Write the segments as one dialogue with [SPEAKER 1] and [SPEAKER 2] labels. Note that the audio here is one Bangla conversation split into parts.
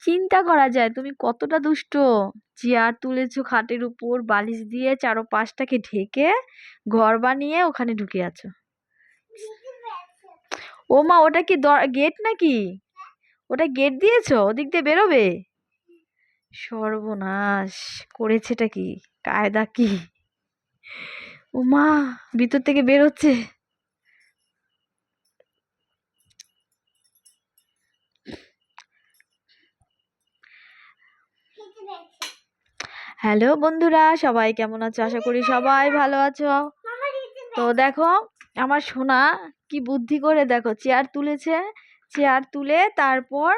[SPEAKER 1] চিন্তা করা যায় তুমি কতটা দুষ্ট। চেয়ার তুলেছো খাটের উপর, বালিশ দিয়ে চারপাশটাকে ঢেকে ঘর বানিয়ে ওখানে ঢুকে আছো। ও মা, ওটা কি গেট নাকি? ওটা গেট দিয়েছো, ওদিক দিয়ে বেরোবে? সর্বনাশ করেছেটা কি? কায়দা কি? ও মা, ভিতর থেকে বেরোচ্ছে। হ্যালো বন্ধুরা, সবাই কেমন আছো? আশা করি সবাই ভালো আছো। তো দেখো, আমার সোনা কি বুদ্ধি করে, দেখো চেয়ার তুলেছে। চেয়ার তুলে তারপর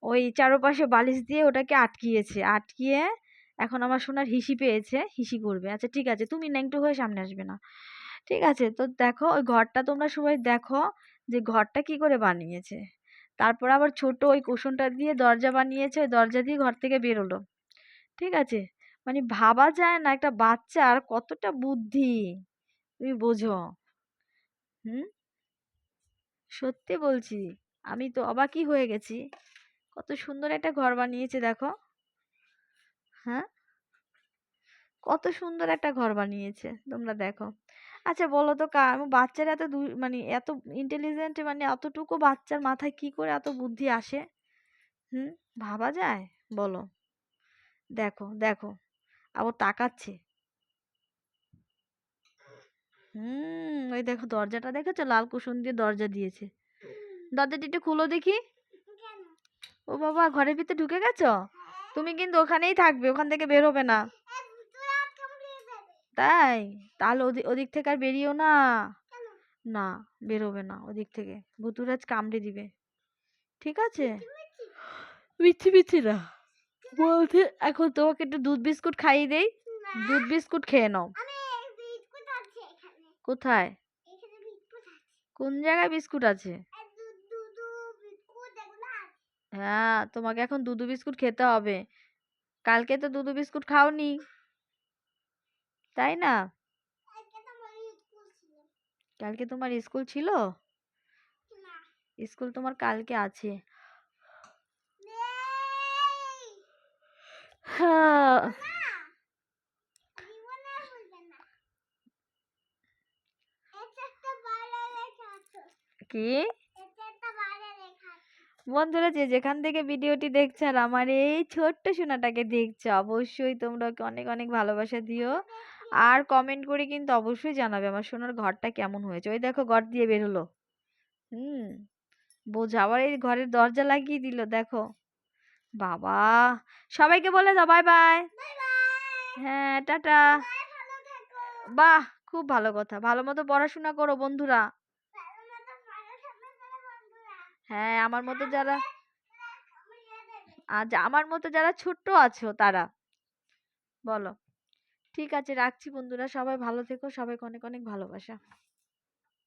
[SPEAKER 1] ওই চারপাশে বালিশ দিয়ে ওটাকে আটকিয়েছে। আটকিয়ে এখন আমার সোনার হিসি পেয়েছে, হিসি করবে। আচ্ছা ঠিক আছে, তুমি ন্যাংটো হয়ে সামনে আসবে না। ঠিক আছে, তো দেখো ওই ঘরটা তোমরা সবাই দেখো যে ঘরটা কি করে বানিয়েছে। তারপর আবার ছোট ওই কুশনটা দিয়ে দরজা বানিয়েছে, ওই দরজা দিয়ে ঘর থেকে বেরোলো। ঠিক আছে, মানে ভাবা যায় না একটা বাচ্চার কতটা বুদ্ধি, তুমি বোঝো? হুম, সত্যি বলছি, আমি তো অবাকই হয়ে গেছি। কত সুন্দর একটা ঘর বানিয়েছে দেখো। হ্যাঁ, কত সুন্দর একটা ঘর বানিয়েছে তোমরা দেখো। আচ্ছা বলো তো, বাচ্চারা এত মানে এত ইন্টেলিজেন্ট, মানে এতটুকু বাচ্চার মাথায় কি করে এত বুদ্ধি আসে? হুম, ভাবা যায়? বলো। দেখো দেখো, আবার তাকাচ্ছে। ওই দেখো দরজাটা দেখেছো, লাল কুসুম দিয়ে দরজা দিয়েছে। দরজাটা একটু খুলো দেখি। ও বাবা, ঘরের ভিতরে ঢুকে গেছো? তুমি কিন্তু ওখানেই থাকবে, ওখান থেকে বের হবে না। তাই? তাহলে ওদিক থেকে আর বেরিয়েও না। না, বেরোবে না ওদিক থেকে, ভুতুড়াজ কামড়ে দিবে। ঠিক আছে? মিথ্যে মিথ্যে না বলতে, এখন তোমাকে একটু দুধ বিস্কুট খাইয়ে দেই। দুধ বিস্কুট খেয়ে নাও। কোথায়? কোন জায়গায় বিস্কুট আছে? হ্যাঁ, তোমাকে এখন দুধু বিস্কুট খেতে হবে। কালকে তো দুধু বিস্কুট খাওনি, তাই না? কালকে তোমার স্কুল ছিল? স্কুল তোমার কালকে আছে। হ্যাঁ। কি? বন্ধুরা, যে যেখান থেকে ভিডিওটি দেখছে আর আমার এই ছোট্ট সোনাটাকে দেখছে, অবশ্যই তোমরা ওকে অনেক অনেক ভালোবাসা দিও। আর কমেন্ট করে কিন্তু অবশ্যই জানাবে আমার সোনার ঘরটা কেমন হয়েছে। ওই দেখো ঘর দিয়ে বের হলো। হুম, বোঝা, আবার এই ঘরের দরজা লাগিয়ে দিল দেখো। বাবা, সবাইকে বলে দাও বাই বাই। হ্যাঁ, টাটা। বাহ, খুব ভালো কথা, ভালো মতো পড়াশোনা করো বন্ধুরা। হ্যাঁ, আমার মতো যারা, আজ আমার মতো যারা ছোট্ট আছো তারা, বলো। ঠিক আছে, রাখছি বন্ধুরা, সবাই ভালো থেকো, সবাইকে অনেক অনেক ভালোবাসা।